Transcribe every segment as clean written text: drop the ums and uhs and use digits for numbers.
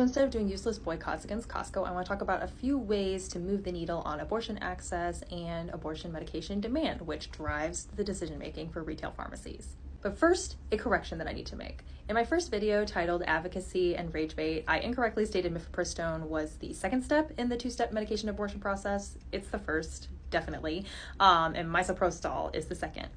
Instead of doing useless boycotts against Costco, I want to talk about a few ways to move the needle on abortion access and abortion medication demand, which drives the decision-making for retail pharmacies. But first, a correction that I need to make. In my first video titled Advocacy and Rage Bait, I incorrectly stated mifepristone was the second step in the two-step medication abortion process. It's the first, definitely, and misoprostol is the second.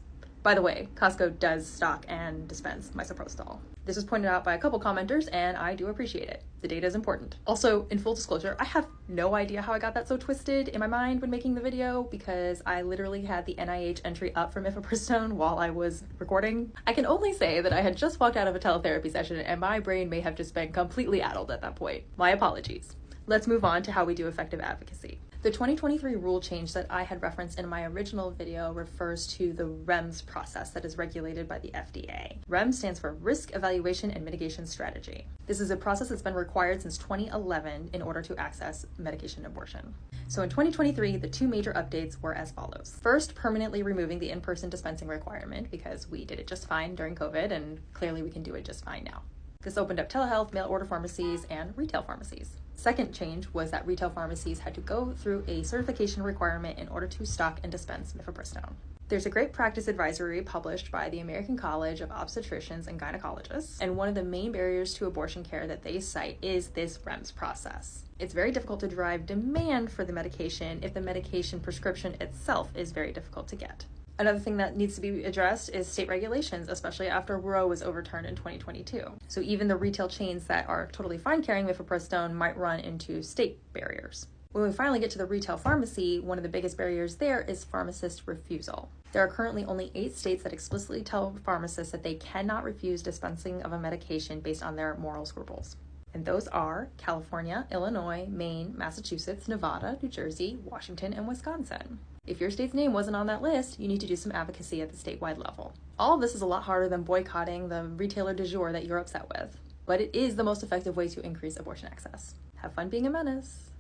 By the way, Costco does stock and dispense misoprostol. This was pointed out by a couple commenters, and I do appreciate it. The data is important. Also, in full disclosure, I have no idea how I got that so twisted in my mind when making the video, because I literally had the NIH entry up for mifepristone while I was recording. I can only say that I had just walked out of a teletherapy session, and my brain may have just been completely addled at that point. My apologies. Let's move on to how we do effective advocacy. The 2023 rule change that I had referenced in my original video refers to the REMS process that is regulated by the FDA. REMS stands for Risk Evaluation and Mitigation Strategy. This is a process that's been required since 2011 in order to access medication abortion. So in 2023, the two major updates were as follows. First, permanently removing the in-person dispensing requirement, because we did it just fine during COVID, and clearly we can do it just fine now. This opened up telehealth, mail order pharmacies, and retail pharmacies. Second change was that retail pharmacies had to go through a certification requirement in order to stock and dispense mifepristone. There's a great practice advisory published by the American College of Obstetricians and Gynecologists, and one of the main barriers to abortion care that they cite is this REMS process. It's very difficult to drive demand for the medication if the medication prescription itself is very difficult to get. Another thing that needs to be addressed is state regulations, especially after Roe was overturned in 2022. So even the retail chains that are totally fine carrying mifepristone might run into state barriers. When we finally get to the retail pharmacy, one of the biggest barriers there is pharmacist refusal. There are currently only 8 states that explicitly tell pharmacists that they cannot refuse dispensing of a medication based on their moral scruples. And those are California, Illinois, Maine, Massachusetts, Nevada, New Jersey, Washington, and Wisconsin. If your state's name wasn't on that list, you need to do some advocacy at the statewide level. All of this is a lot harder than boycotting the retailer du jour that you're upset with, but it is the most effective way to increase abortion access. Have fun being a menace.